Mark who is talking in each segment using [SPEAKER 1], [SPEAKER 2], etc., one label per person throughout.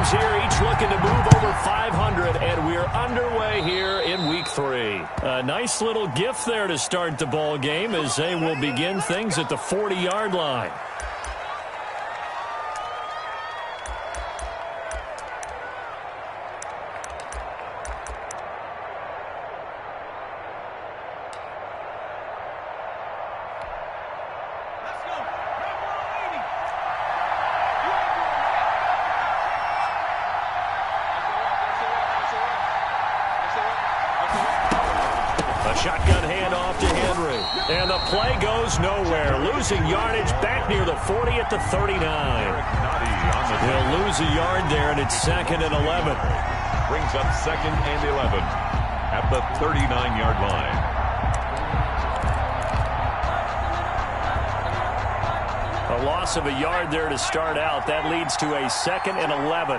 [SPEAKER 1] teams here, each looking to move over 500, and we're underway here in Week 3. A nice little gift there to start the ball game as they will begin things at the 40-yard line.
[SPEAKER 2] Shotgun handoff to Henry. And the play goes nowhere. Losing yardage back near the 40 at the 39. He'll lose a yard there, and it's 2nd and 11.
[SPEAKER 3] Brings up 2nd and 11 at the 39-yard line.
[SPEAKER 2] A loss of a yard there to start out. That leads to a 2nd and 11.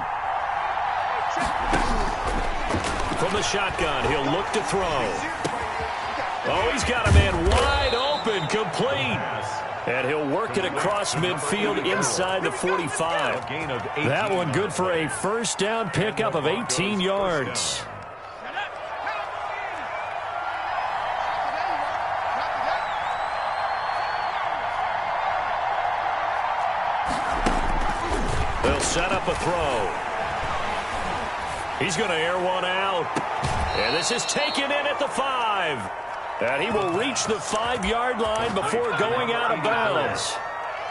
[SPEAKER 2] From the shotgun, he'll look to throw. Oh, he's got a man wide open, complete. And he'll work it across midfield inside the 45. That one good for a first down pickup of 18 yards. They'll set up a throw. He's going to air one out. And this is taken in at the 5. And he will reach the 5-yard line before going out of bounds.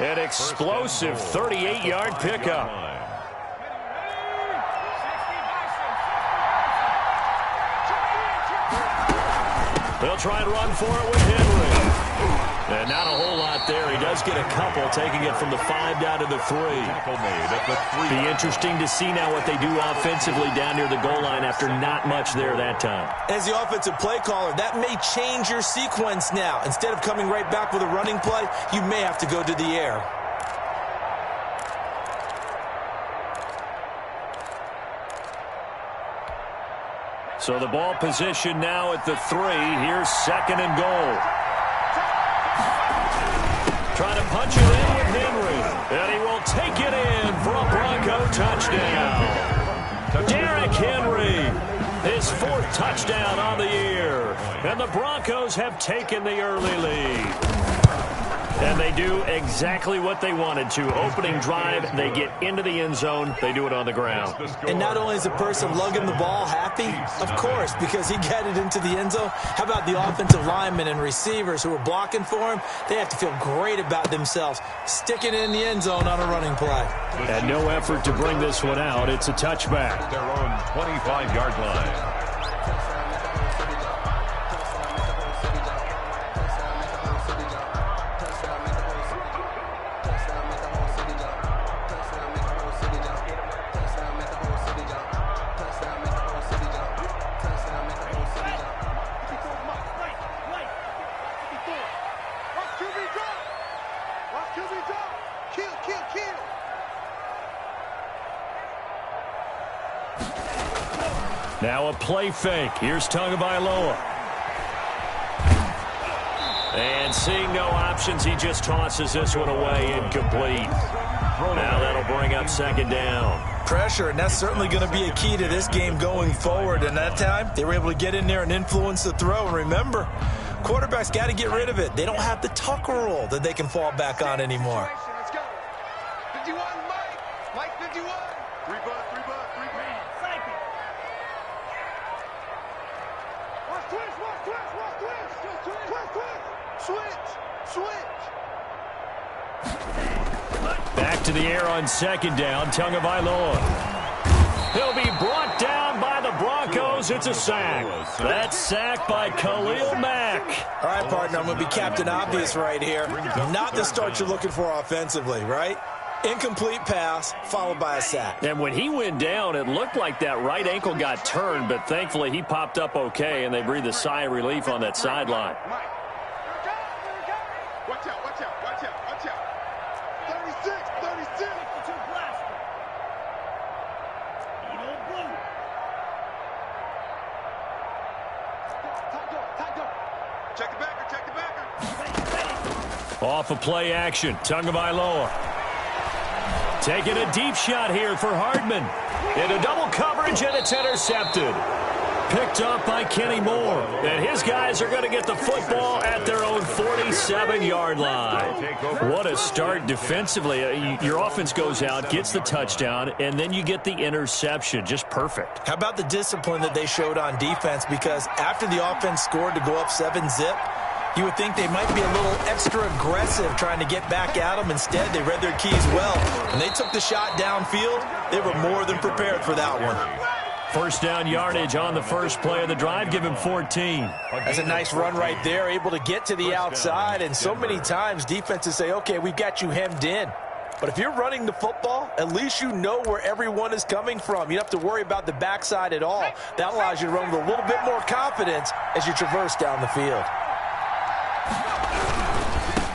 [SPEAKER 2] An explosive 38-yard pickup. They'll try and run for it with Henry. And not a whole lot there. He does get a couple, taking it from the 5 down to the 3. Be interesting to see now what they do offensively down near the goal line after not much there that time.
[SPEAKER 4] As the offensive play caller, that may change your sequence now. Instead of coming right back with a running play, you may have to go to the air.
[SPEAKER 2] So the ball position now at the 3. Here's 2nd and goal. Trying to punch it in with Henry. And he will take it in for a Bronco touchdown. Derrick Henry, his 4th touchdown on the year. And the Broncos have taken the early lead. And they do exactly what they wanted to. Opening drive, they get into the end zone. They do it on the ground.
[SPEAKER 4] And not only is the person lugging the ball happy, of course, because he got it into the end zone. How about the offensive linemen and receivers who are blocking for him? They have to feel great about themselves, sticking it in the end zone on a running play.
[SPEAKER 2] And no effort to bring this one out. It's a touchback.
[SPEAKER 3] Their own 25-yard line.
[SPEAKER 2] Now a play fake. Here's Tagovailoa. And seeing no options, he just tosses this one away, incomplete. Now that'll bring up 2nd down.
[SPEAKER 4] Pressure, and that's certainly going to be a key to this game going forward. And that time, they were able to get in there and influence the throw. And remember, quarterbacks got to get rid of it. They don't have the Tucker rule that they can fall back on anymore.
[SPEAKER 5] Let's go. 51, Mike. Mike 51. 3 bucks.
[SPEAKER 2] Back to the air on 2nd down. Tagovailoa. He'll be brought down by the Broncos. It's a sack. That's sacked by Khalil Mack.
[SPEAKER 4] All right, partner, I'm going to be Captain Obvious right here. Not the start you're looking for offensively, right? Incomplete pass, followed by a sack.
[SPEAKER 2] And when he went down, it looked like that right ankle got turned, but thankfully he popped up okay, and they breathed a sigh of relief on that sideline.
[SPEAKER 5] Watch out. 36. Check the backer.
[SPEAKER 2] Off of play action, Tagovailoa.
[SPEAKER 1] Taking a deep shot here for Hardman. Into double coverage, and it's intercepted. Picked up by Kenny Moore. And his guys are going to get the football at their own 47-yard line. What a start defensively. Your offense goes out, gets the touchdown, and then you get the interception. Just perfect.
[SPEAKER 4] How about the discipline that they showed on defense? Because after the offense scored to go up 7-zip, you would think they might be a little extra aggressive trying to get back at them. Instead, they read their keys well. When they took the shot downfield, they were more than prepared for that one.
[SPEAKER 1] First down yardage on the first play of the drive. Give him 14.
[SPEAKER 4] That's a nice run right there, able to get to the outside. And so many times defenses say, okay, we've got you hemmed in. But if you're running the football, at least you know where everyone is coming from. You don't have to worry about the backside at all. That allows you to run with a little bit more confidence as you traverse down the field.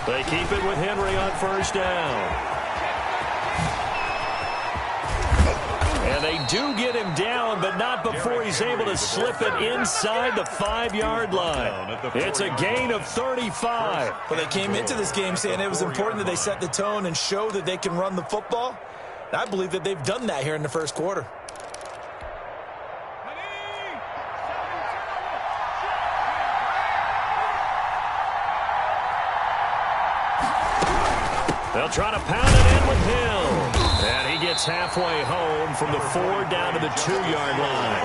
[SPEAKER 1] They keep it with Henry on first down. And they do get him down, but not before he's able to slip it inside the 5-yard line. It's a gain of 35.
[SPEAKER 4] Well, they came into this game saying it was important that they set the tone and show that they can run the football. And I believe that they've done that here in the first quarter.
[SPEAKER 1] They'll try to pound it in with Hill. And he gets halfway home from the 4 down to the 2-yard line.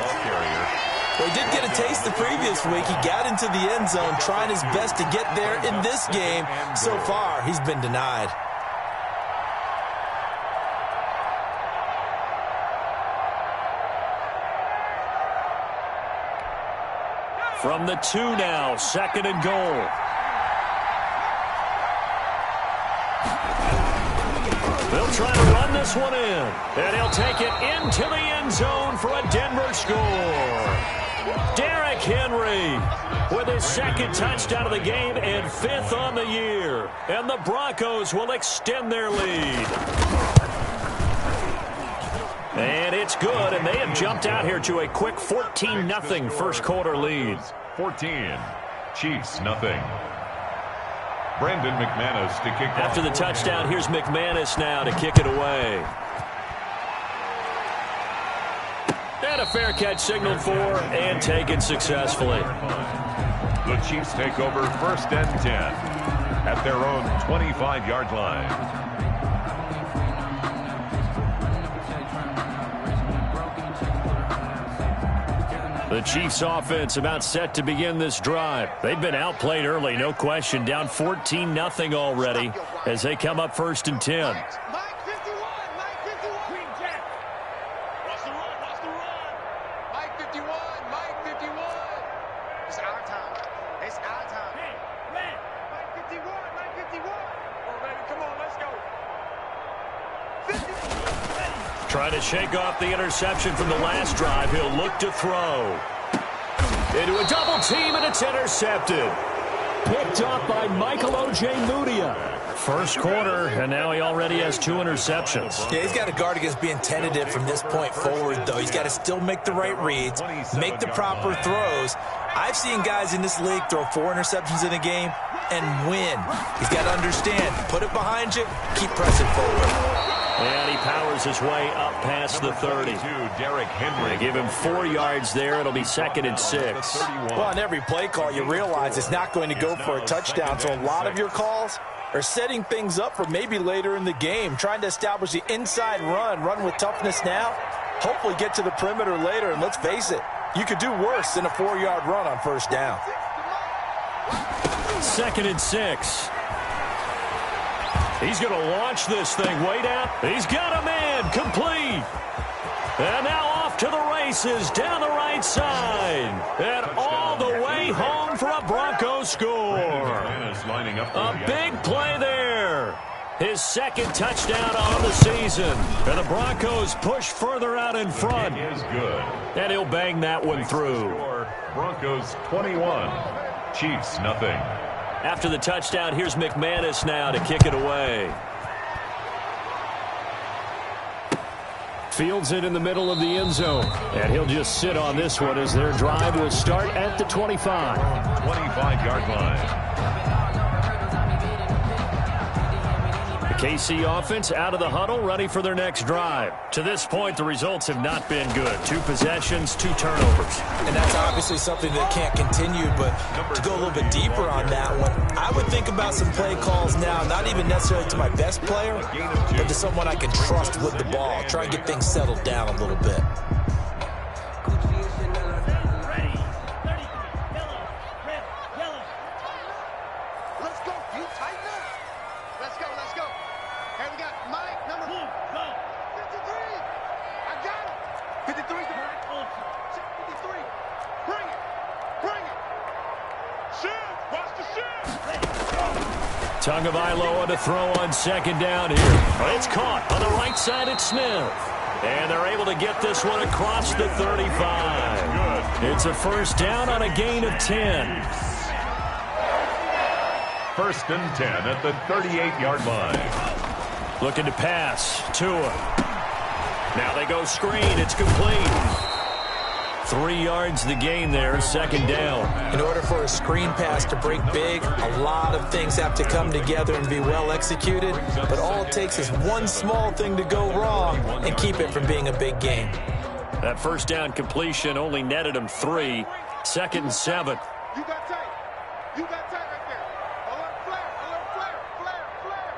[SPEAKER 4] Well, he did get a taste the previous week. He got into the end zone trying his best to get there in this game. So far, he's been denied.
[SPEAKER 1] From the 2 now, 2nd and goal. They'll try to run this one in. And he'll take it into the end zone for a Denver score. Derrick Henry with his 2nd touchdown of the game and 5th on the year. And the Broncos will extend their lead. And it's good, and they have jumped out here to a quick 14-0 first quarter lead.
[SPEAKER 3] 14, Chiefs nothing. Brandon McManus to kick off.
[SPEAKER 1] After the touchdown, here's McManus now to kick it away. And a fair catch signaled for and taken successfully.
[SPEAKER 3] The Chiefs take over 1st and 10 at their own 25-yard line.
[SPEAKER 1] The Chiefs offense about set to begin this drive. They've been outplayed early, no question. Down 14-0 already as they come up 1st and 10.
[SPEAKER 5] Mike 51, Mike 51. Green Jack. Watch the run, watch the run. Mike 51, Mike 51. It's our time. It's our time. Hey, man. Mike 51, Mike 51. Oh, baby, come on, let's go. 50.
[SPEAKER 1] Trying to shake off the interception from the last drive. He'll look to throw. Into a double team, and it's intercepted. Picked up by Michael O.J. Mudia. First quarter, and now he already has 2 interceptions.
[SPEAKER 4] Yeah, he's got to guard against being tentative from this point forward, though. He's got to still make the right reads, make the proper throws. I've seen guys in this league throw 4 interceptions in a game and win. He's got to understand, put it behind you, keep pressing forward.
[SPEAKER 1] And he powers his way up past the 30.
[SPEAKER 3] Derrick Henry.
[SPEAKER 1] They give him 4 yards there. It'll be 2nd and 6.
[SPEAKER 4] Well, on every play call, you realize it's not going to go for a touchdown. So a lot of your calls are setting things up for maybe later in the game, trying to establish the inside run with toughness now, hopefully get to the perimeter later. And let's face it, you could do worse than a 4-yard run on 1st down.
[SPEAKER 1] 2nd and 6. He's going to launch this thing way down. He's got a man complete. And now off to the races down the right side. And all the way home for a Broncos score. A big play there. His 2nd touchdown on the season. And the Broncos push further out in front.
[SPEAKER 3] It is good.
[SPEAKER 1] And he'll bang that one through.
[SPEAKER 3] Broncos 21, Chiefs nothing.
[SPEAKER 1] After the touchdown, here's McManus now to kick it away. Fields it in the middle of the end zone. And he'll just sit on this one as their drive will start at the 25.
[SPEAKER 3] 25-yard line.
[SPEAKER 1] The KC offense out of the huddle, ready for their next drive. To this point, the results have not been good. 2 possessions, 2 turnovers.
[SPEAKER 4] And that's obviously something that can't continue, but to go a little bit deeper on that one, I would think about some play calls now, not even necessarily to my best player, but to someone I can trust with the ball. Try and get things settled down a little bit.
[SPEAKER 1] Tagovailoa to throw on second down here. It's caught on the right side at Smith. And they're able to get this one across the 35. It's a first down on a gain of 10.
[SPEAKER 3] First and 10 at the 38-yard line.
[SPEAKER 1] Looking to pass. Tua. Now they go screen. It's complete. 3 yards the gain there, second down.
[SPEAKER 4] In order for a screen pass to break big, a lot of things have to come together and be well executed. But all it takes is one small thing to go wrong and keep it from being a big game.
[SPEAKER 1] That first down completion only netted him 3. Second and 7.
[SPEAKER 5] You got tight. You got tight right there. Alert flare. Alert flare. Flare. Flare.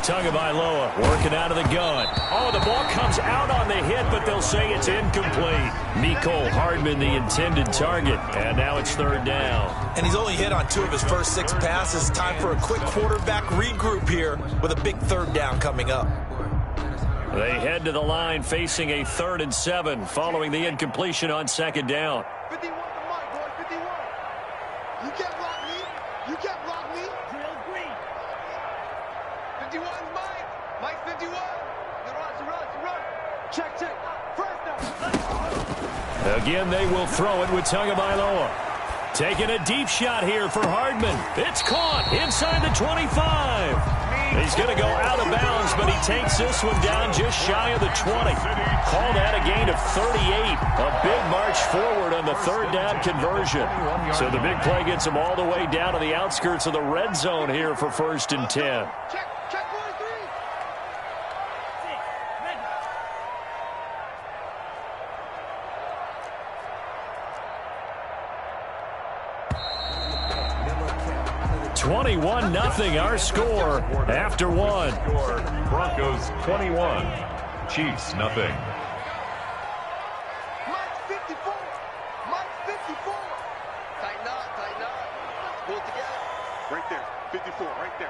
[SPEAKER 1] Tagovailoa working out of the gun. Oh, the ball comes out on the hit, but they'll say it's incomplete. Mecole Hardman, the intended target, and now it's third down.
[SPEAKER 4] And he's only hit on 2 of his first 6 passes. Time for a quick quarterback regroup here with a big third down coming up.
[SPEAKER 1] They head to the line facing a 3rd and 7 following the incompletion on second down.
[SPEAKER 5] 51 to Mike, boy. 51. You can't block me. You can't block me. Drill green. 51 Mike. Mike 51. Run. Check. First down.
[SPEAKER 1] Again, they will throw it with Tagovailoa. Taking a deep shot here for Hardman. It's caught inside the 25. He's going to go out of bounds, but he takes this one down just shy of the 20. Called that a gain of 38. A big march forward on the third down conversion. So the big play gets him all the way down to the outskirts of the red zone here for first and 10.
[SPEAKER 5] Check 1, 3.
[SPEAKER 1] 21-0 our score after 1.
[SPEAKER 3] Broncos 21, Chiefs nothing.
[SPEAKER 5] Mike 54. Mike 54. Tighten up. Pull it together. Right there. 54. Right there.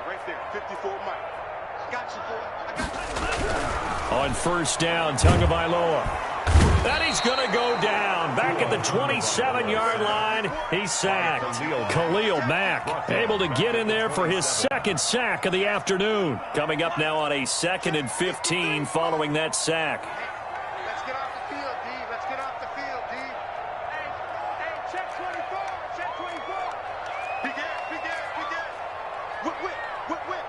[SPEAKER 5] 54 Mike. I got you, boy. I got you.
[SPEAKER 1] On first down, Tagovailoa. And he's going to go down. Back at the 27-yard line, he's sacked. Khalil Mack able to get in there for his second sack of the afternoon. Coming up now on a 2nd and 15 following that sack.
[SPEAKER 5] Let's get off the field, D. Let's get off the field, D. Hey, check 24. Check 24. Big air. Whip.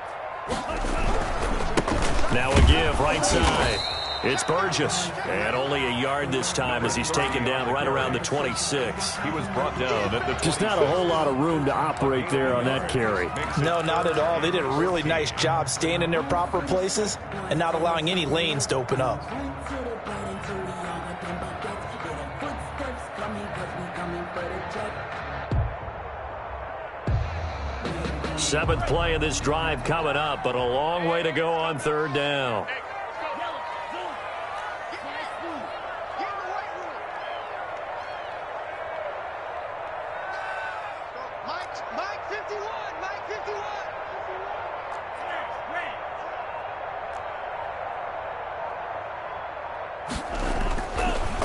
[SPEAKER 1] Now a give right side. It's Burgess, and only a yard this time as he's taken down right around the 26.
[SPEAKER 3] He was brought down at the
[SPEAKER 1] Just not a whole lot of room to operate there on that carry.
[SPEAKER 4] No, not at all. They did a really nice job staying in their proper places and not allowing any lanes to open up.
[SPEAKER 1] Seventh play of this drive coming up, but a long way to go on third down.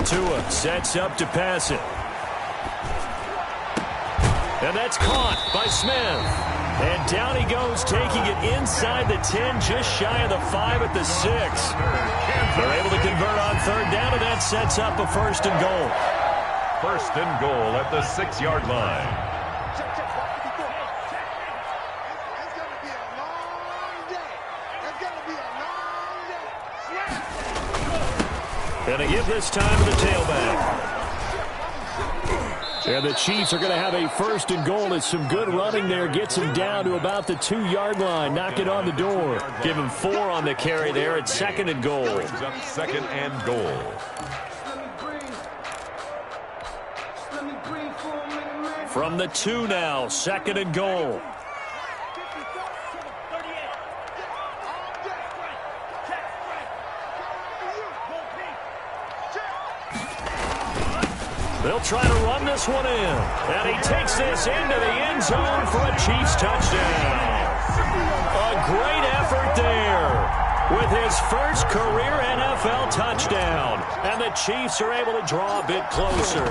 [SPEAKER 1] Tua sets up to pass it. And that's caught by Smith. And down he goes, taking it inside the 10, just shy of the 5 at the 6. They're able to convert on third down, and that sets up a first and goal.
[SPEAKER 3] First and goal at the 6-yard line.
[SPEAKER 5] It's going to be a long day. It's going to be a long
[SPEAKER 1] Gonna give this time to the tailback. And the Chiefs are going to have a first and goal. It's some good running there. Gets him down to about the 2-yard line. Knock it on the door. Give him 4 on the carry there at second and goal.
[SPEAKER 3] Second and goal.
[SPEAKER 1] From the 2 now, second and goal. They'll try to run this one in. And he takes this into the end zone for a Chiefs touchdown. A great effort there with his first career NFL touchdown. And the Chiefs are able to draw a bit closer.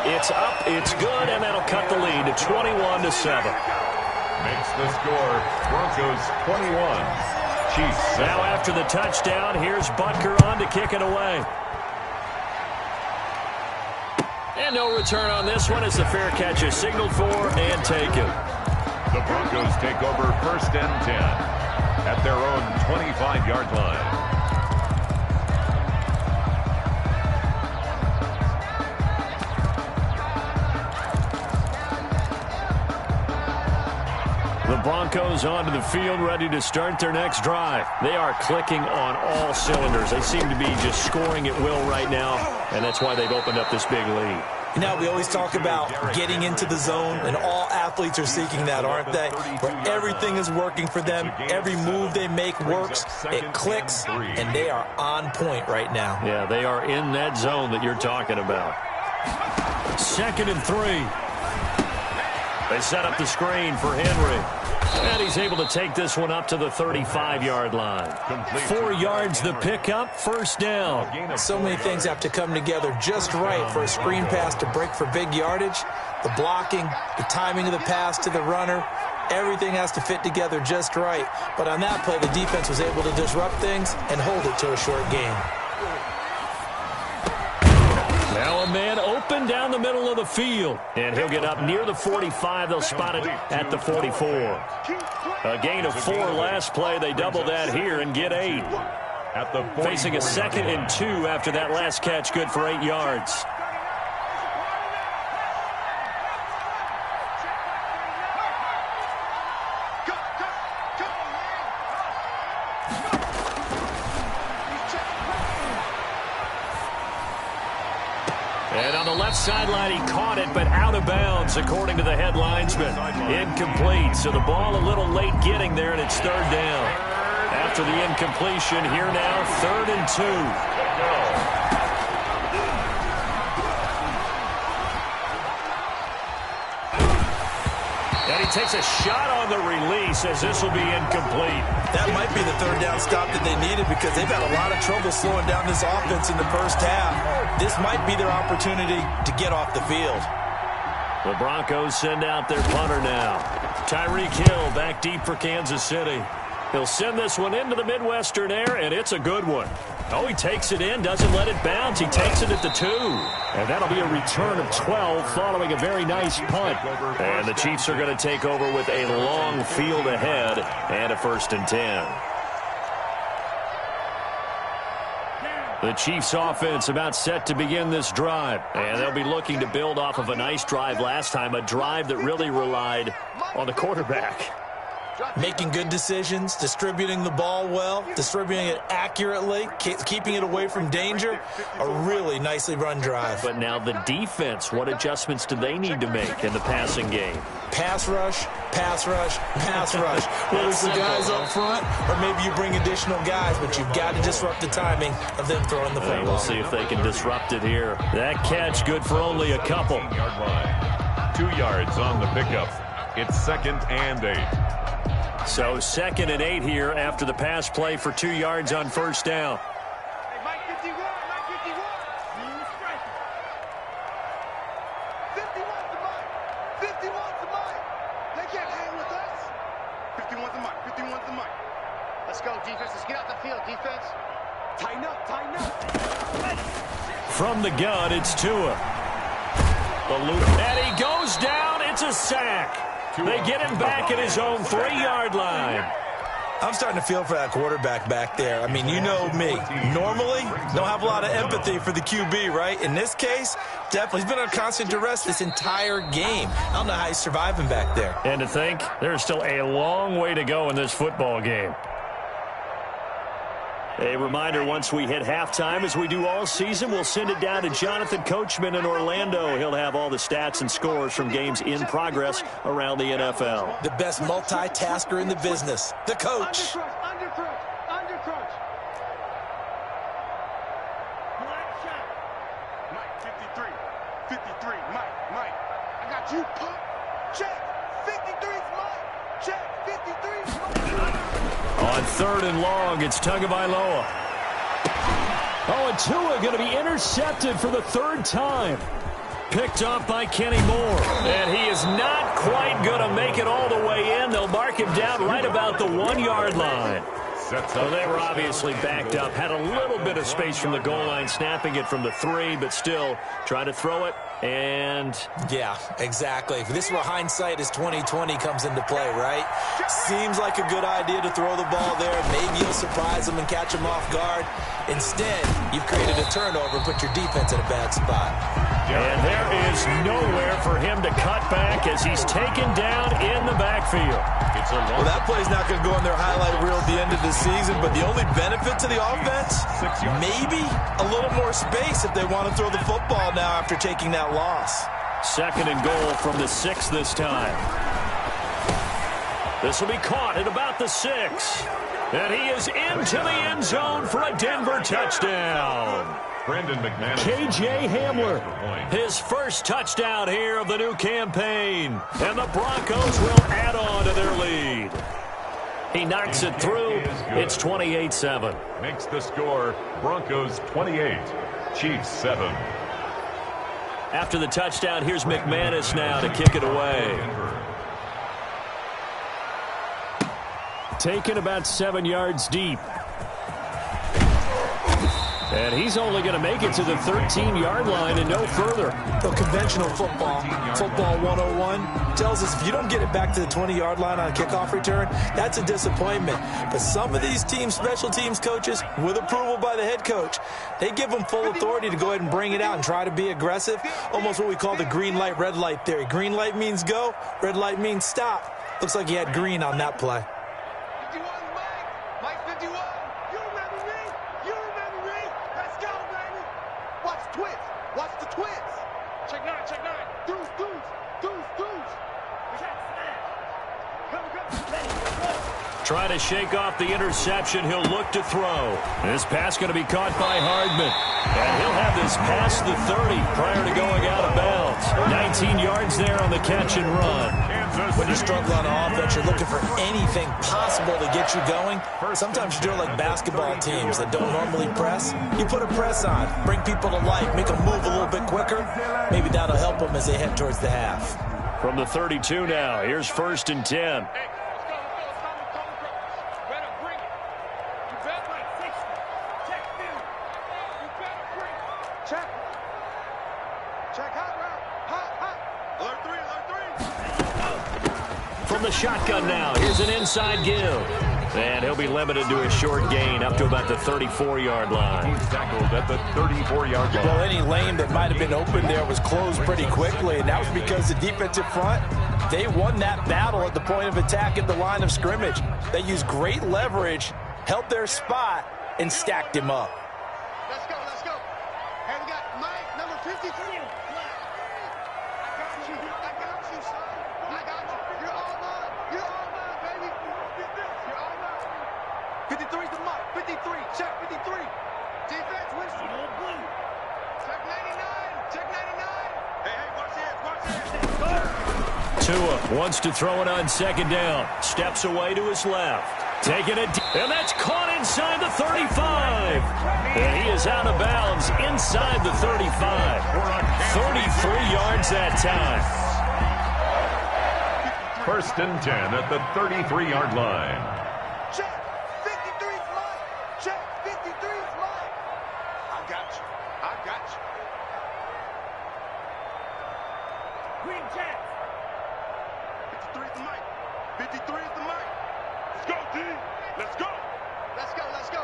[SPEAKER 1] It's up, it's good, and that'll cut the lead to 21-7.
[SPEAKER 3] Makes the score Broncos 21. Chiefs 7.
[SPEAKER 1] Now after the touchdown, here's Butker on to kick it away. And no return on this one as the fair catch is signaled for and taken.
[SPEAKER 3] The Broncos take over first and 10 at their own 25-yard line.
[SPEAKER 1] The Broncos onto the field, ready to start their next drive. They are clicking on all cylinders. They seem to be just scoring at will right now, and that's why they've opened up this big lead.
[SPEAKER 4] You know, we always talk about getting into the zone, and all athletes are seeking that, aren't they? Where everything is working for them. Every move they make works. It clicks, and they are on point right now.
[SPEAKER 1] Yeah, they are in that zone that you're talking about. Second and 3. They set up the screen for Henry. And he's able to take this one up to the 35-yard line. 4 yards the pickup, first down.
[SPEAKER 4] So many things have to come together just right for a screen pass to break for big yardage. The blocking, the timing of the pass to the runner, everything has to fit together just right. But on that play, the defense was able to disrupt things and hold it to a short game.
[SPEAKER 1] Now a man open down the middle of the field. And he'll get up near the 45. They'll spot it at the 44. A gain of 4 last play. They double that here and get 8.
[SPEAKER 3] At the
[SPEAKER 1] facing a second and 2 after that last catch, good for 8 yards. And on the left sideline, he caught it, but out of bounds, according to the head linesman. Incomplete, so the ball a little late getting there, and it's third down. After the incompletion, here now, 3rd and 2. And he takes a shot on the release as this will be incomplete.
[SPEAKER 4] That might be the third down stop that they needed because they've had a lot of trouble slowing down this offense in the first half. This might be their opportunity to get off the field.
[SPEAKER 1] The Broncos send out their punter now. Tyreek Hill back deep for Kansas City. He'll send this one into the Midwestern air, and it's a good one. Oh, he takes it in, doesn't let it bounce. He takes it at the 2. And that'll be a return of 12 following a very nice punt. And the Chiefs are going to take over with a long field ahead and a 1st and 10. The Chiefs offense about set to begin this drive. And they'll be looking to build off of a nice drive last time, a drive that really relied on the quarterback.
[SPEAKER 4] Making good decisions, distributing the ball well, distributing it accurately, keeping it away from danger. A really nicely run drive.
[SPEAKER 1] But now the defense, what adjustments do they need to make in the passing game?
[SPEAKER 4] Pass rush, pass rush, pass rush. Whether it's the guys up front or maybe you bring additional guys, but you've got to disrupt the timing of them throwing the football.
[SPEAKER 1] We'll see if they can disrupt it here. That catch good for only a couple.
[SPEAKER 3] 2 yards on the pickup. It's 2nd and 8.
[SPEAKER 1] So 2nd and 8 here after the pass play for 2 yards on first down.
[SPEAKER 5] Hey, Mike 51, Mike 51. 51's the Mike. 51's the Mike. They can't hang with us. 51's the Mike. 51's the Mike. Let's go, defense. Let's get out the field, defense. Tighten up, tighten up.
[SPEAKER 1] From the gun, it's Tua. And he goes down. It's a sack. They get him back at his own 3-yard line.
[SPEAKER 4] I'm starting to feel for that quarterback back there. I mean, you know me. Normally, don't have a lot of empathy for the QB, right? In this case, definitely. He's been under constant duress this entire game. I don't know how he's surviving back there.
[SPEAKER 1] And to think, there's still a long way to go in this football game. A reminder, once we hit halftime, as we do all season, we'll send it down to Jonathan Coachman in Orlando. He'll have all the stats and scores from games in progress around the NFL.
[SPEAKER 4] The best multitasker in the business, the coach.
[SPEAKER 5] Undercrunch. Mike, 53, Mike. I got you, pump. Check, 53's Mike. Check, 53's Mike.
[SPEAKER 1] On 3rd and long, it's Tagovailoa. Oh, and Tua going to be intercepted for the 3rd time. Picked off by Kenny Moore. And he is not quite going to make it all the way in. They'll mark him down right about the 1-yard line. So they were obviously backed up. Had a little bit of space from the goal line, snapping it from the 3, but still trying to throw it. And
[SPEAKER 4] yeah, exactly. This is where hindsight is 20/20 comes into play, right? Seems like a good idea to throw the ball there. Maybe you'll surprise them and catch them off guard. Instead, you've created a turnover and put your defense in a bad spot.
[SPEAKER 1] And there is nowhere for him to cut back as he's taken down in the backfield.
[SPEAKER 4] Well, that play's not going to go in their highlight reel at the end of the season, but the only benefit to the offense, maybe a little more space if they want to throw the football now after taking that loss.
[SPEAKER 1] 2nd and goal from the 6 this time. This will be caught at about the 6. And he is into the end zone for a Denver touchdown. KJ Hamler, his first touchdown here of the new campaign. And the Broncos will add on to their lead. He knocks it through. It's 28-7.
[SPEAKER 3] Makes the score Broncos 28, Chiefs 7.
[SPEAKER 1] After the touchdown, here's McManus now to kick it away. Taken about 7 yards deep. And he's only going to make it to the 13-yard line and no further.
[SPEAKER 4] So conventional football 101, tells us if you don't get it back to the 20-yard line on a kickoff return, that's a disappointment. But some of these teams, special teams coaches, with approval by the head coach, they give them full authority to go ahead and bring it out and try to be aggressive. Almost what we call the green light, red light theory. Green light means go, red light means stop. Looks like he had green on that play.
[SPEAKER 5] 51, Mike 51. You remember me? Let's go, baby. Watch twist. Watch the twist. Check 9. Deuce.
[SPEAKER 1] Trying to shake off the interception. He'll look to throw. This pass going to be caught by Hardman. And he'll have this past the 30 prior to going out of bounds. 19 yards there on the catch and run.
[SPEAKER 4] When you struggle on offense, you're looking for anything possible to get you going. Sometimes you do it like basketball teams that don't normally press. You put a press on, bring people to life, make them move a little bit quicker. Maybe that'll help them as they head towards the half.
[SPEAKER 1] From the 32 now, here's 1st and 10. From the shotgun now, here's an inside give. And he'll be limited to a short gain up to about the 34-yard line.
[SPEAKER 3] He's tackled at the 34-yard line.
[SPEAKER 4] Well, any lane that might have been open there was closed pretty quickly, and that was because the defensive front, they won that battle at the point of attack at the line of scrimmage. They used great leverage, held their spot, and stacked him up.
[SPEAKER 5] Let's go. Hey, we got Mike, number 53. I got you, son. I got you. You're all mine, baby. You're all mine. 53's the Mike. 53. Check 53. Defense, where's the old blue? Check 99. Check 99. Hey, watch this.
[SPEAKER 1] Tua wants to throw it on 2nd down. Steps away to his left. Taking it, and that's caught inside the 35. And he is out of bounds inside the 35. 33 yards that time.
[SPEAKER 3] 1st and 10 at the 33-yard line.
[SPEAKER 5] Check 53's Mike. Check 53's Mike. I got you. Green Jets. 53's the Mike. 53 is the Mike. Let's go, team. Let's go. Let's go, let's go.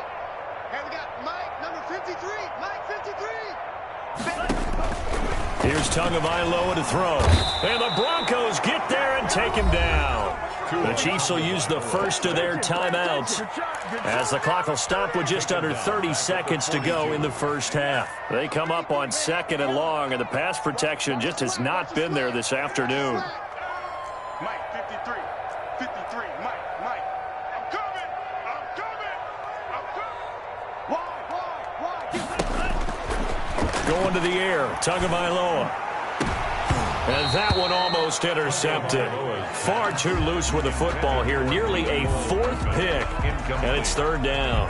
[SPEAKER 5] Here we got Mike, number 53. Mike, 53.
[SPEAKER 1] Here's Tagovailoa to throw. And the Broncos get there and take him down. The Chiefs will use the first of their timeouts as the clock will stop with just under 30 seconds to go in the first half. They come up on 2nd and long, and the pass protection just has not been there this afternoon.
[SPEAKER 5] Mike, 53. 53. Mike. I'm coming. Why?
[SPEAKER 1] Going to the air, Tagovailoa. And that one almost intercepted. Far too loose with the football here. Nearly a 4th pick. And it's 3rd down.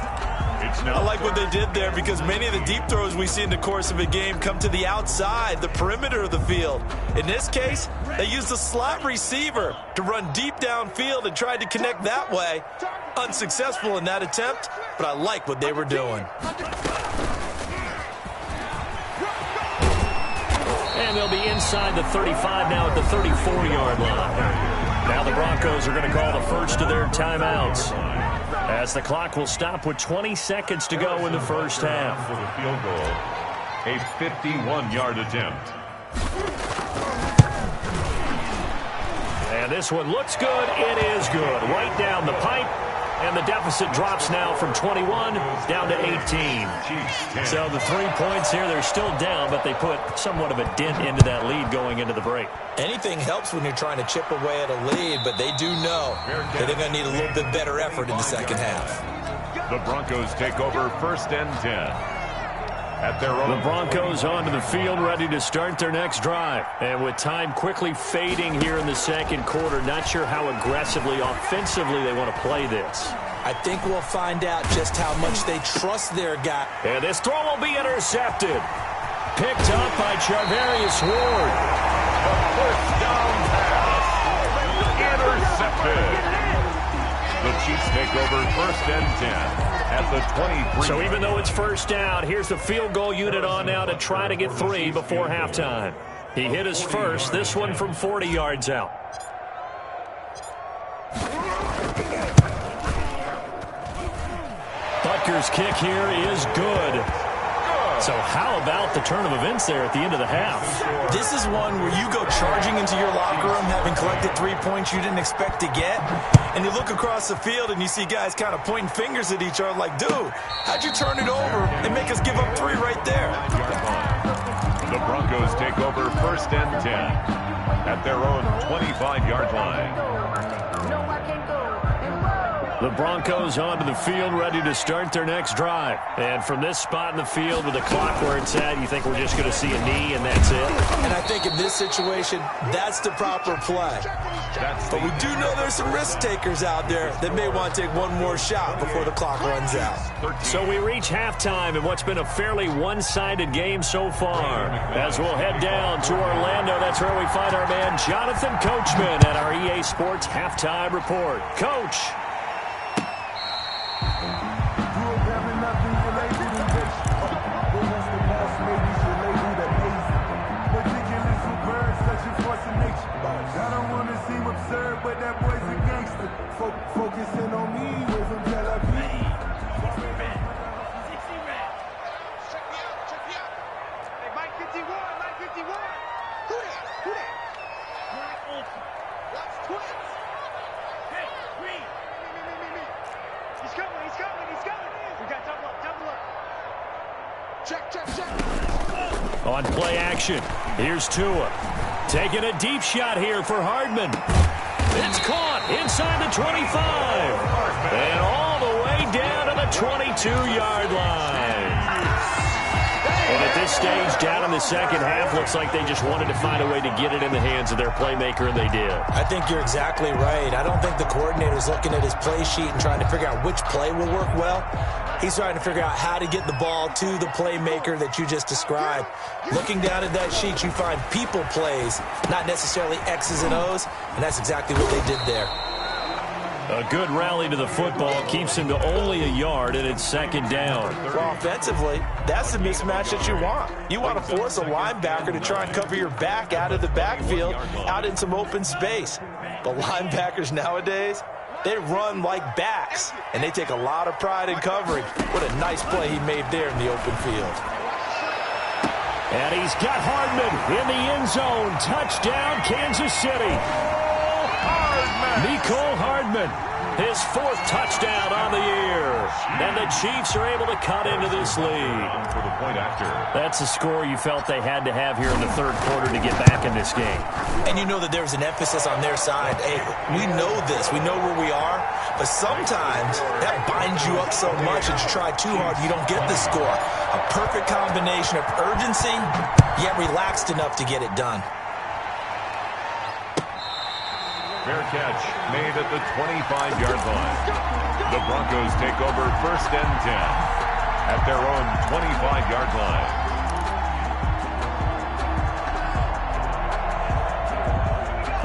[SPEAKER 4] I like what they did there because many of the deep throws we see in the course of a game come to the outside, the perimeter of the field. In this case, they used a slot receiver to run deep downfield and tried to connect that way. Unsuccessful in that attempt, but I like what they were doing.
[SPEAKER 1] And they'll be inside the 35 now at the 34-yard line. Now the Broncos are going to call the first of their timeouts as the clock will stop with 20 seconds to go in the first half.
[SPEAKER 3] For the field goal, a 51-yard attempt.
[SPEAKER 1] And this one looks good. It is good. Right down the pipe. And the deficit drops now from 21 down to 18. So the 3 points here, they're still down, but they put somewhat of a dent into that lead going into the break.
[SPEAKER 4] Anything helps when you're trying to chip away at a lead, but they do know that they're going to need a little bit better effort in the second half.
[SPEAKER 3] The Broncos take over 1st and 10. At their own.
[SPEAKER 1] The Broncos onto the field, ready to start their next drive. And with time quickly fading here in the second quarter, not sure how aggressively, offensively they want to play this.
[SPEAKER 4] I think we'll find out just how much they trust their guy.
[SPEAKER 1] And this throw will be intercepted. Picked up by Charvarius Ward.
[SPEAKER 3] The 1st down pass. Intercepted. The Chiefs take over 1st and 10. At the 23.
[SPEAKER 1] So even though it's 1st down, here's the field goal unit on now to try to get 3 before halftime. He hit his first, this one from 40 yards out. Butker's kick here is good. So how about the turn of events there at the end of the half?
[SPEAKER 4] This is one where you go charging into your locker room having collected 3 points you didn't expect to get, and you look across the field and you see guys kind of pointing fingers at each other like, dude, how'd you turn it over and make us give up 3 right there?
[SPEAKER 3] The Broncos take over 1st and 10 at their own 25-yard line.
[SPEAKER 1] The Broncos onto the field, ready to start their next drive. And from this spot in the field with the clock where it's at, you think we're just going to see a knee and that's it?
[SPEAKER 4] And I think in this situation, that's the proper play. But we do know there's some risk takers out there that may want to take one more shot before the clock runs out.
[SPEAKER 1] So we reach halftime in what's been a fairly one-sided game so far. As we'll head down to Orlando, that's where we find our man Jonathan Coachman at our EA Sports Halftime Report. Coach.
[SPEAKER 6] Focusing on me with some Tel Aviv.
[SPEAKER 5] Check me out. Hey, Mike 51. Who that? Watch twins. Hey, me. He's coming. We got double up. Check.
[SPEAKER 1] On play action, here's Tua. Taking a deep shot here for Hardman. It's caught inside the 25. And all the way down to the 22-yard line. And at this stage, down in the second half, looks like they just wanted to find a way to get it in the hands of their playmaker, and they did.
[SPEAKER 4] I think you're exactly right. I don't think the coordinator's looking at his play sheet and trying to figure out which play will work well. He's trying to figure out how to get the ball to the playmaker that you just described. Looking down at that sheet, you find people plays, not necessarily X's and O's, and that's exactly what they did there.
[SPEAKER 1] A good rally to the football keeps him to only a yard, and it's second down.
[SPEAKER 4] Well, offensively, that's the mismatch that you want. You want to force a linebacker to try and cover your back out of the backfield, out in some open space. But linebackers nowadays, They run like backs, and they take a lot of pride in covering. What a nice play he made there in the open field.
[SPEAKER 1] And he's got Hardman in the end zone. Touchdown, Kansas City. Mecole Hardman, his 4th touchdown on the year. And the Chiefs are able to cut into this lead.
[SPEAKER 3] For the point after.
[SPEAKER 1] That's a score you felt they had to have here in the 3rd quarter to get back in this game.
[SPEAKER 4] And you know that there's an emphasis on their side. Hey, we know this. We know where we are. But sometimes that binds you up so much that you try too hard, you don't get the score. A perfect combination of urgency, yet relaxed enough to get it done.
[SPEAKER 3] Fair catch made at the 25-yard line. The Broncos take over 1st and 10 at their own 25-yard line.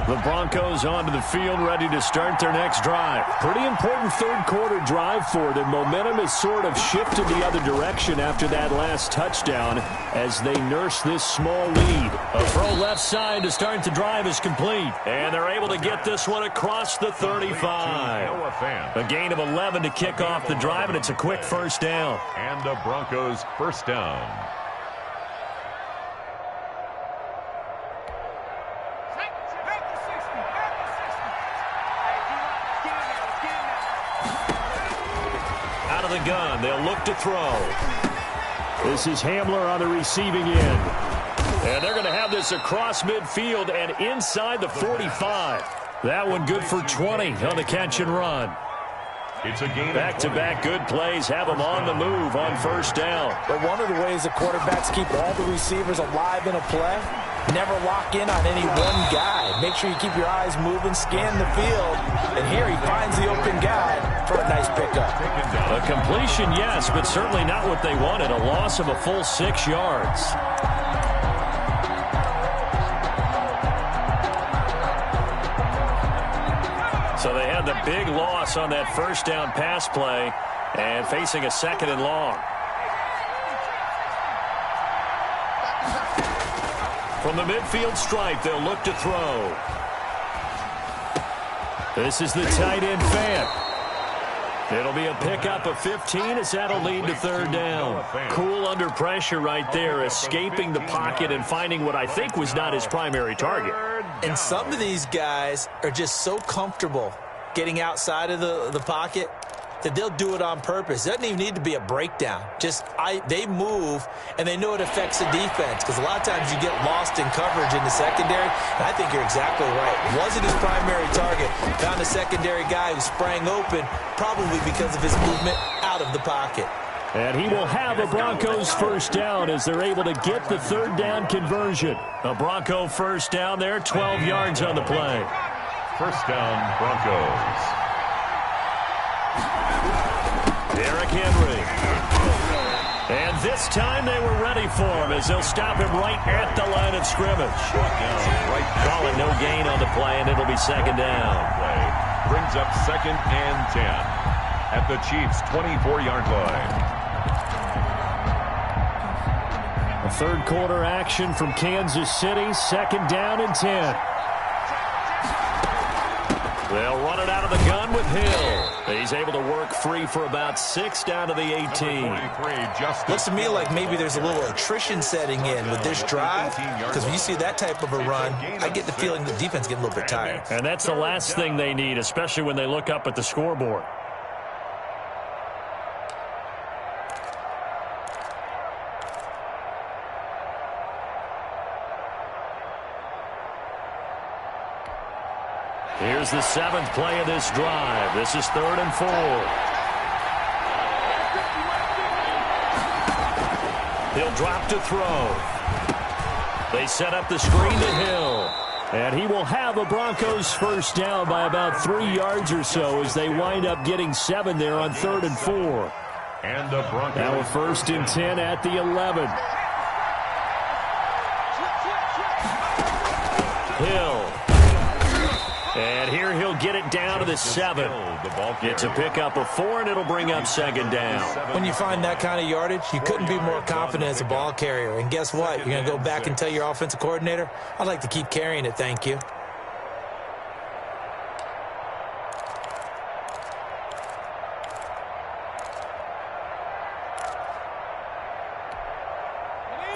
[SPEAKER 1] The Broncos onto the field, ready to start their next drive. Pretty important 3rd quarter drive for them. Momentum has sort of shifted the other direction after that last touchdown as they nurse this small lead. A throw left side to start the drive is complete. And they're able to get this one across the 35. A gain of 11 to kick off the drive, and it's a quick 1st down.
[SPEAKER 3] And the Broncos 1st down.
[SPEAKER 1] Out of the gun, they'll look to throw. This is Hamler on the receiving end. And they're going to have this across midfield and inside the 45. That one good for 20 on the catch and run.
[SPEAKER 3] It's a gain.
[SPEAKER 1] Back-to-back good plays have them on the move on 1st down.
[SPEAKER 4] But one of the ways the quarterbacks keep all the receivers alive in a play, never lock in on any one guy. Make sure you keep your eyes moving, scan the field, and here he finds the open guy for a nice pickup.
[SPEAKER 1] A completion, yes, but certainly not what they wanted. A loss of a full 6 yards. So they had the big loss on that 1st down pass play and facing a 2nd and long. From the midfield stripe, they'll look to throw. This is the tight end fan. It'll be a pickup of 15 as that'll lead to 3rd down. Cool under pressure right there, escaping the pocket and finding what I think was not his primary target.
[SPEAKER 4] And some of these guys are just so comfortable getting outside of the pocket that they'll do it on purpose. It doesn't even need to be a breakdown. They move, and they know it affects the defense because a lot of times you get lost in coverage in the secondary, and I think you're exactly right. Wasn't his primary target. Found a secondary guy who sprang open, probably because of his movement out of the pocket.
[SPEAKER 1] And he will have a Broncos 1st down as they're able to get the 3rd down conversion. A Bronco 1st down there, 12 yards on the play.
[SPEAKER 3] 1st down, Broncos.
[SPEAKER 1] Derrick Henry. And this time they were ready for him as they'll stop him right at the line of scrimmage. Calling no gain on the play, and it'll be 2nd down.
[SPEAKER 3] Brings up 2nd and 10 at the Chiefs' 24-yard line.
[SPEAKER 1] A 3rd quarter action from Kansas City, 2nd down and 10. They'll run it out of the gun with Hill. He's able to work free for about 6 down to the 18.
[SPEAKER 4] Looks to me like maybe there's a little attrition setting in with this drive, because when you see that type of a run, I get the feeling the defense getting a little bit tired.
[SPEAKER 1] And that's the last thing they need, especially when they look up at the scoreboard. Here's the 7th play of this drive. This is 3rd and 4. He'll drop to throw. They set up the screen to Hill. And he will have a Broncos 1st down by about 3 yards or so as they wind up getting 7 there on 3rd and 4.
[SPEAKER 3] And the Broncos.
[SPEAKER 1] Now a 1st and 10 at the 11. Hill. And here he'll get it down to the 7. It's a pickup of 4, and it'll bring up 2nd down.
[SPEAKER 4] When you find that kind of yardage, you couldn't be more confident as a ball carrier. And guess what? You're going to go back and tell your offensive coordinator, I'd like to keep carrying it, thank you.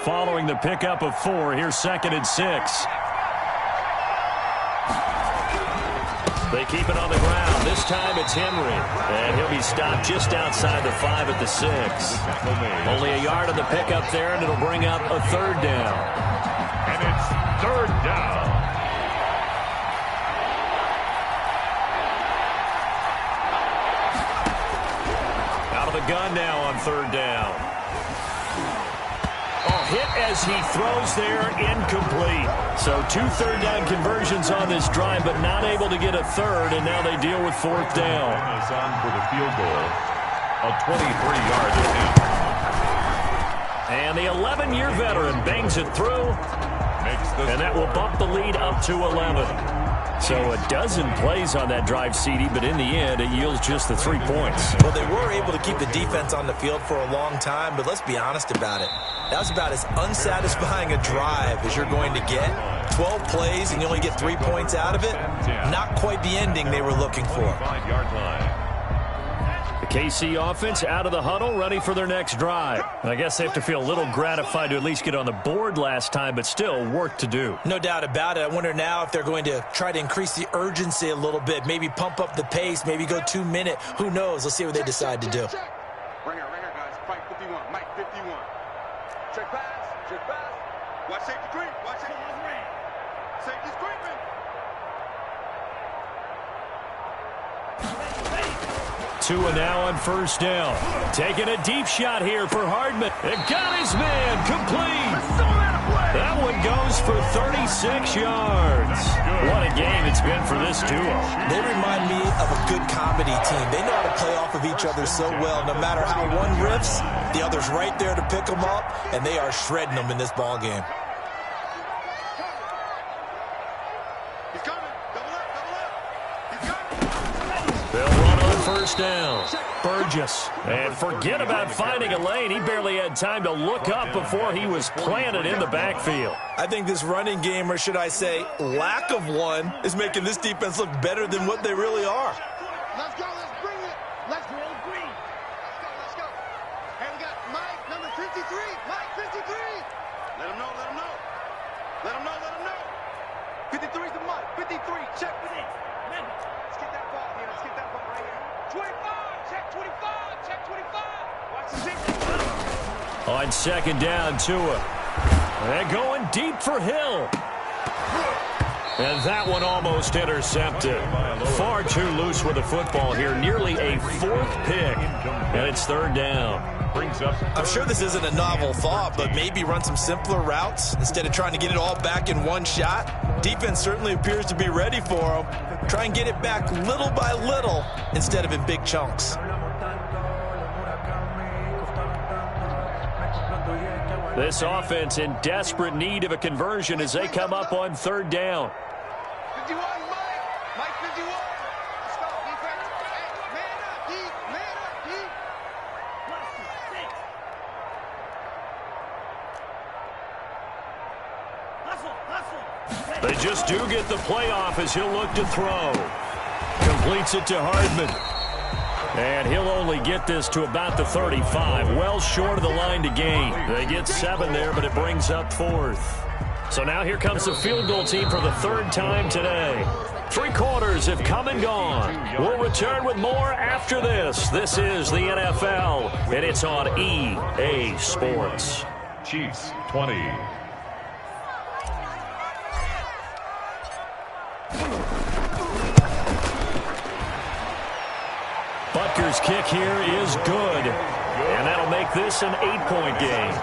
[SPEAKER 1] following the pickup of 4. Here's 2nd and 6. They keep it on the ground. This time it's Henry. And he'll be stopped just outside the 5 at the 6. Only a yard on the pickup there, and it'll bring up a 3rd down.
[SPEAKER 3] And it's 3rd down.
[SPEAKER 1] Out of the gun now on 3rd down. Hit as he throws there, incomplete. So 2 third-down conversions on this drive, but not able to get a 3rd, and now they deal with 4th down.
[SPEAKER 3] Is on for the field goal. A 23-yard attempt.
[SPEAKER 1] And the 11-year veteran bangs it through, and that will bump the lead up to 11. So a dozen plays on that drive, CD, but in the end, it yields just the 3 points.
[SPEAKER 4] Well, they were able to keep the defense on the field for a long time, but let's be honest about it. That was about as unsatisfying a drive as you're going to get. 12 plays and you only get 3 points out of it. Not quite the ending they were looking for.
[SPEAKER 3] 5-yard line.
[SPEAKER 1] The KC offense out of the huddle, ready for their next drive. And I guess they have to feel a little gratified to at least get on the board last time, but still work to do.
[SPEAKER 4] No doubt about it. I wonder now if they're going to try to increase the urgency a little bit, maybe pump up the pace, maybe go 2-minute. Who knows? Let's see what they decide to do.
[SPEAKER 5] Ringer, guys. Fight 51. Mike 51. Check pass. Check pass. Watch safety creep. Watch safety creep. Safety's creeping.
[SPEAKER 1] 2 now on 1st down. Taking a deep shot here for Hardman. It got his man complete. That one goes for 36 yards. What a game it's been for this duo.
[SPEAKER 4] They remind me of a good comedy team. They know how to play off of each other so well. No matter how one riffs, the other's right there to pick them up, and they are shredding them in this ball game.
[SPEAKER 5] He's coming. Double up. He's coming.
[SPEAKER 1] They'll run on 1st down. Burgess. And forget about finding a lane. He barely had time to look up before he was planted in the backfield.
[SPEAKER 4] I think this running game, or should I say lack of one, is making this defense look better than what they really are.
[SPEAKER 5] Let's go. Let's bring it. Let's go. Green. Let's go. Hey, we got Mike, number 53. Mike, 53. Let him know. Let him know. 53's the Mike. 53. Check with it. Let's get that ball here. Let's get that ball right here. 25. Check 25. Check 25. Watch the safety.
[SPEAKER 1] On 2nd down, Tua. They're going deep for Hill. And that one almost intercepted. Far too loose with the football here. Nearly a 4th pick. And it's 3rd down.
[SPEAKER 4] I'm sure this isn't a novel thought, but maybe run some simpler routes instead of trying to get it all back in one shot. Defense certainly appears to be ready for them. Try and get it back little by little instead of in big chunks.
[SPEAKER 1] This offense in desperate need of a conversion as they come up on 3rd down.
[SPEAKER 5] 51, Mike 51. Let's go, defense. Hey, man up, deep.
[SPEAKER 1] They just do get the playoff as he'll look to throw. Completes it to Hardman. And he'll only get this to about the 35. Well short of the line to gain. They get 7 there, but it brings up 4th. So now here comes the field goal team for the 3rd time today. 3 quarters have come and gone. We'll return with more after this. This is the NFL, and it's on EA Sports.
[SPEAKER 3] Chiefs 20.
[SPEAKER 1] Butker's kick here is good. And that'll make this an 8-point game.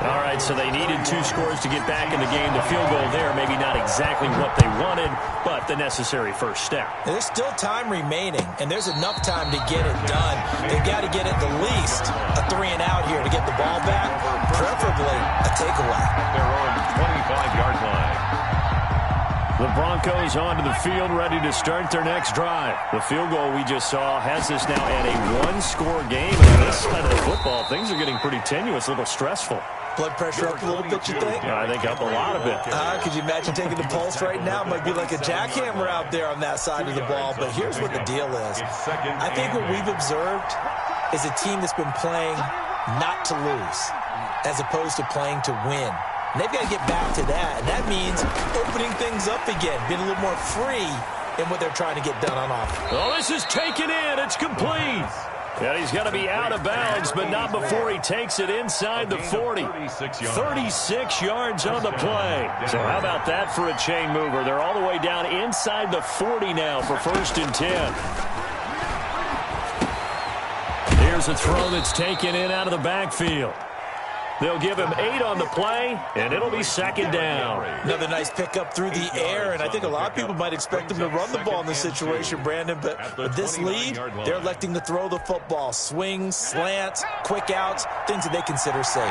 [SPEAKER 1] All right, so they needed 2 scores to get back in the game. The field goal there, maybe not exactly what they wanted, but the necessary first step.
[SPEAKER 4] And there's still time remaining, and there's enough time to get it done. They've got to get at the least a 3-and-out here to get the ball back, preferably a takeaway.
[SPEAKER 3] Their own 25-yard line.
[SPEAKER 1] The Broncos onto the field, ready to start their next drive. The field goal we just saw has us now at a 1-score game. And on this side of the football, things are getting pretty tenuous, a little stressful.
[SPEAKER 4] Blood pressure up a little bit, you think?
[SPEAKER 1] I think up a lot of it.
[SPEAKER 4] Could you imagine taking the pulse right now? It might be like a jackhammer out there on that side of the ball. But here's what the deal is. I think what we've observed is a team that's been playing not to lose. as opposed to playing to win. And they've got to get back to that, and that means opening things up again, being a little more free in what they're trying to get done on offense.
[SPEAKER 1] Oh, this is taken in. It's complete. And he's going to be out of bounds, but not before he takes it inside the 40. 36 yards on the play. So how about that for a chain mover? They're all the way down inside the 40 now for 1st and 10. Here's a throw that's taken in out of the backfield. They'll give him 8 on the play, and it'll be 2nd down.
[SPEAKER 4] Another nice pickup through the air, and I think a lot of people might expect him to run the ball in this situation, Brandon, but with this lead, they're electing to throw the football. Swings, slants, quick outs, things that they consider safe.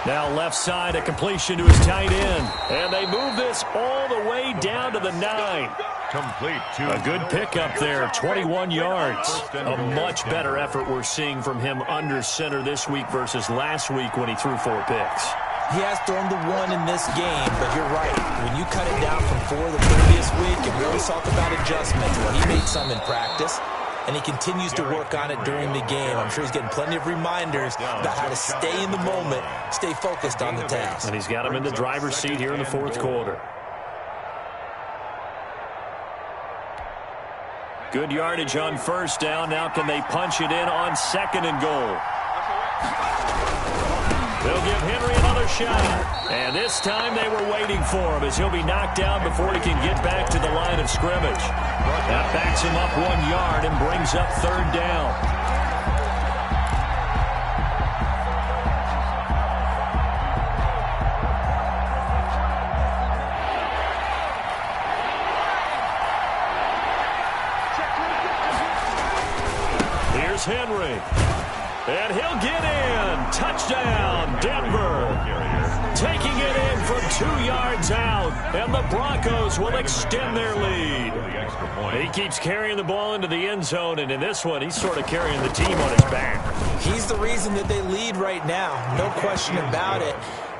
[SPEAKER 1] Now left side, a completion to his tight end. And they move this all the way down to the 9.
[SPEAKER 3] Complete to
[SPEAKER 1] a good pickup there, 21 yards. A much better effort we're seeing from him under center this week versus last week when he threw 4 picks.
[SPEAKER 4] He has thrown the 1 in this game, but you're right. When you cut it down from 4 the previous week, and we always talk about adjustments, well, he made some in practice, and he continues to work on it during the game. I'm sure he's getting plenty of reminders about how to stay in the moment, stay focused on the task.
[SPEAKER 1] And he's got him in the driver's seat here in the 4th quarter. Good yardage on 1st down. Now can they punch it in on 2nd and goal? They'll give Henry another shot. And this time they were waiting for him as he'll be knocked down before he can get back to the line of scrimmage. That backs him up 1 yard and brings up 3rd down. Henry, and he'll get in. Touchdown, Denver. Taking it in from 2 yards out, and the Broncos will extend their lead. He keeps carrying the ball into the end zone, and in this one, he's sort of carrying the team on his back.
[SPEAKER 4] He's the reason that they lead right now, no question about it.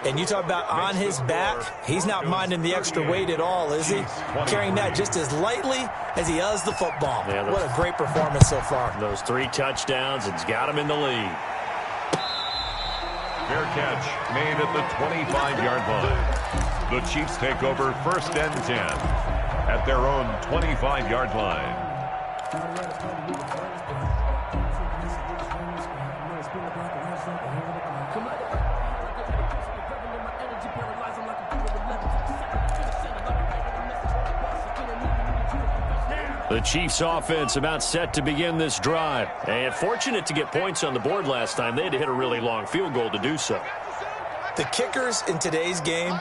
[SPEAKER 4] And you talk about on his back, he's not minding the extra weight at all, is he? Carrying that just as lightly as he does the football. Yeah, what a great performance so far.
[SPEAKER 1] Those 3 touchdowns, it's got him in the lead.
[SPEAKER 3] Fair catch made at the 25-yard line. The Chiefs take over 1st and 10 at their own 25-yard line.
[SPEAKER 1] The Chiefs offense about set to begin this drive. And fortunate to get points on the board last time. They had to hit a really long field goal to do so.
[SPEAKER 4] The kickers in today's game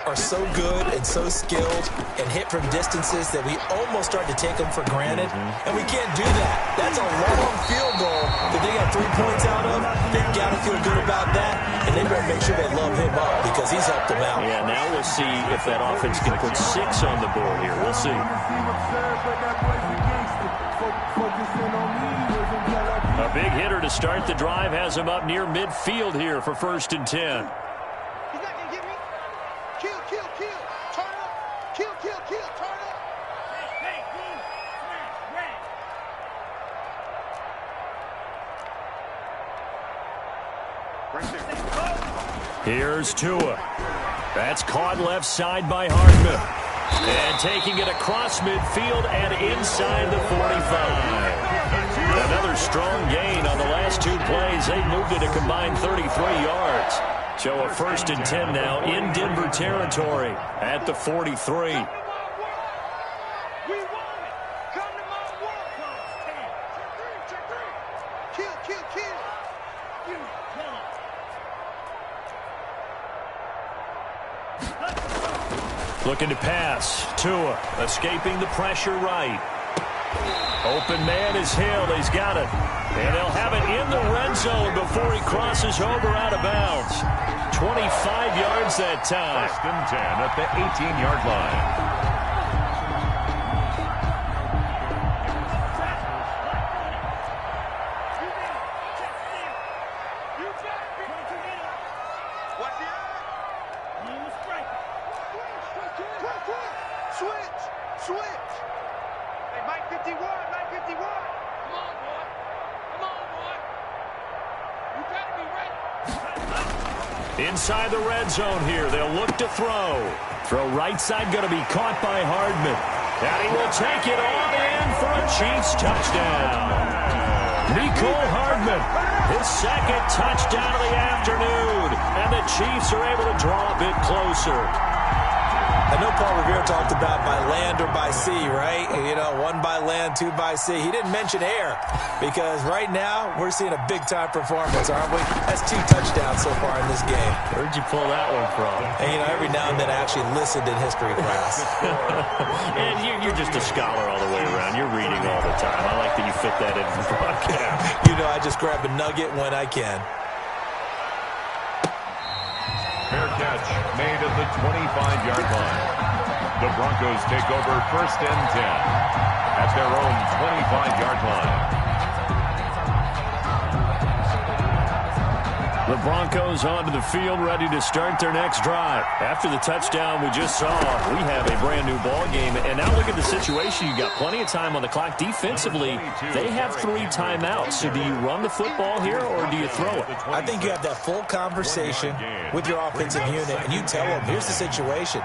[SPEAKER 4] are so good and so skilled and hit from distances that we almost start to take them for granted. And we can't do that. That's a long field goal that they got 3 points out of. They've got to feel good about that. And they better make sure they love him up because he's helped them out.
[SPEAKER 1] Yeah, now we'll see if that offense can put 6 on the board here. We'll see. A big hitter to start the drive has him up near midfield here for 1st and 10.
[SPEAKER 5] He's not going to get me. Kill, kill, kill. Turn up. Kill, kill, kill. Turn up. Hey,
[SPEAKER 1] right there. Here's Tua. That's caught left side by Hardman. And taking it across midfield and inside the 45. Another strong gain on the last 2 plays. They moved it a combined 33 yards. So a 1st and 10 now in Denver territory at the 43. Looking to pass. Tua escaping the pressure right. Open man is Hill. He's got it. And they'll have it in the red zone before he crosses over out of bounds. 25 yards that time.
[SPEAKER 3] 1st and 10 at the 18-yard line.
[SPEAKER 5] Switch. Hey, Mike 51, Mike 51.
[SPEAKER 1] Inside the red zone here. They'll look to throw. Throw right side going to be caught by Hardman. And he will take it on in for a Chiefs touchdown. Nicole Hardman, his second touchdown of the afternoon. And the Chiefs are able to draw a bit closer.
[SPEAKER 4] I know Paul Revere talked about by land or by sea, right? You know, one by land, two by sea. He didn't mention air because right now we're seeing a big-time performance, aren't we? That's 2 touchdowns so far in this game.
[SPEAKER 1] Where'd you pull that one from?
[SPEAKER 4] And, you know, every now and then I actually listened in history class.
[SPEAKER 1] And you're just a scholar all the way around. You're reading all the time. I like that you fit that in the broadcast.
[SPEAKER 4] You know, I just grab a nugget when I can.
[SPEAKER 3] Fair catch made at the 25-yard line. The Broncos take over 1st and 10 at their own 25-yard line.
[SPEAKER 1] The Broncos onto the field, ready to start their next drive. After the touchdown we just saw, we have a brand-new ball game. And now look at the situation. You've got plenty of time on the clock. Defensively, they have 3 timeouts. So do you run the football here or do you throw it?
[SPEAKER 4] I think you have that full conversation with your offensive unit, and you tell them, here's the situation.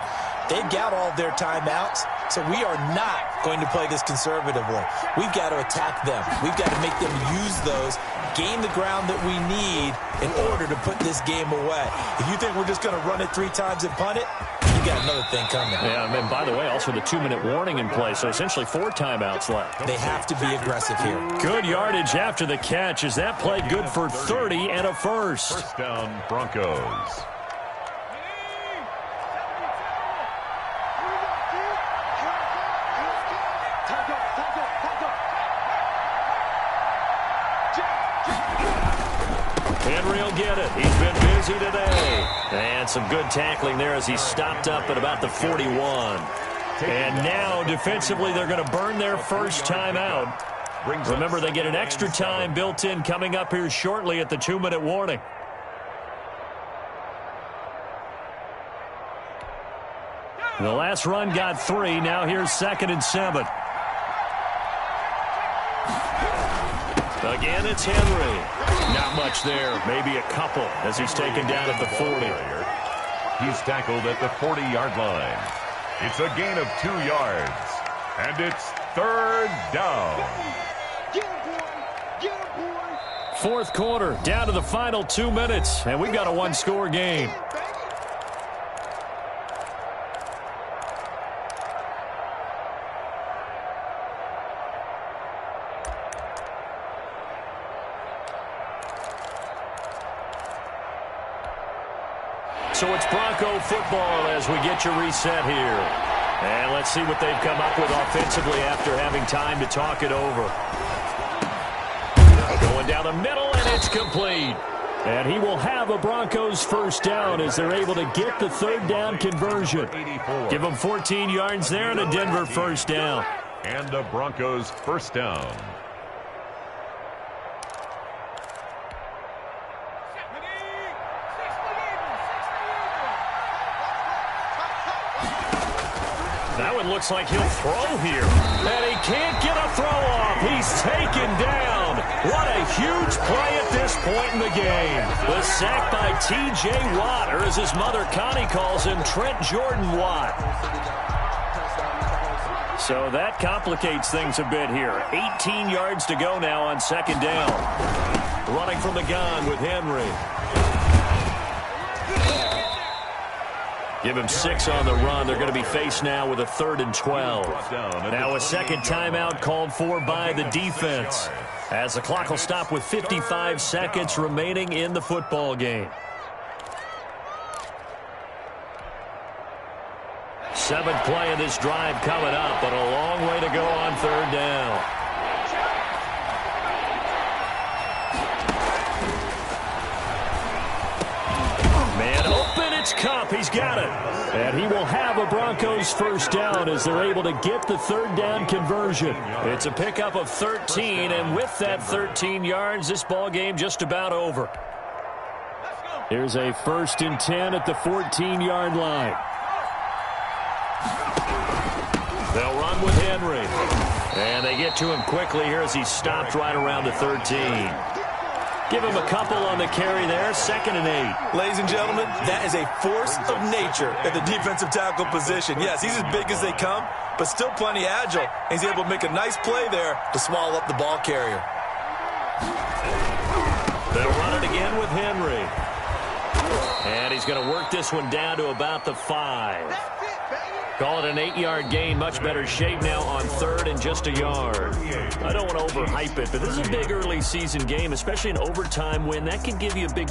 [SPEAKER 4] They've got all their timeouts, so we are not going to play this conservatively. We've got to attack them. We've got to make them use those, gain the ground that we need in order to put this game away. If you think we're just going to run it 3 times and punt it, you got another thing coming.
[SPEAKER 1] Yeah, and by the way, also the 2-minute warning in play, so essentially 4 timeouts left.
[SPEAKER 4] They have to be aggressive here.
[SPEAKER 1] Good yardage after the catch. Is that play good for 30 and a first?
[SPEAKER 3] First down, Broncos.
[SPEAKER 1] Henry will get it. He's been busy today. And some good tackling there as he stopped up at about the 41. And now, defensively, they're going to burn their first time out. Remember, they get an extra time built in coming up here shortly at the 2-minute warning. The last run got 3. Now here's 2nd and 7. Again, it's Henry. Not much there. Maybe a couple as he's taken down at the 40.
[SPEAKER 3] He's tackled at the 40-yard line. It's a gain of 2 yards. And it's 3rd down.
[SPEAKER 1] Fourth quarter, down to the final 2 minutes. And we've got a 1-score game. So it's Bronco football as we get you reset here. And let's see what they've come up with offensively after having time to talk it over. Going down the middle, and it's complete. And he will have a Broncos first down as they're able to get the 3rd down conversion. Give them 14 yards there and a Denver first down.
[SPEAKER 3] And the Broncos first down.
[SPEAKER 1] That one looks like he'll throw here. And he can't get a throw off. He's taken down. What a huge play at this point in the game. The sack by T.J. Watt, or as his mother Connie calls him, Trent Jordan Watt. So that complicates things a bit here. 18 yards to go now on 2nd down. Running from the gun with Henry. Give him 6 on the run. They're going to be faced now with a 3rd and 12. Now a second timeout called for by the defense, as the clock will stop with 55 seconds remaining in the football game. 7th play of this drive coming up, but a long way to go on 3rd down. Man open, it's Cup. He's got it. And he will have a Broncos first down as they're able to get the 3rd down conversion. It's a pickup of 13, and with that 13 yards, this ball game just about over. Here's a 1st and 10 at the 14-yard line. They'll run with Henry. And they get to him quickly here as he's stopped right around the 13. Give him a couple on the carry there, 2nd and 8.
[SPEAKER 4] Ladies and gentlemen, that is a force of nature at the defensive tackle position. Yes, he's as big as they come, but still plenty agile. He's able to make a nice play there to swallow up the ball carrier.
[SPEAKER 1] They'll run it again with Henry. And he's going to work this one down to about the 5. Call it an 8-yard gain. Much better shape now on 3rd and just a yard. I don't want to overhype it, but this is a big early season game, especially an overtime win. That could give you a big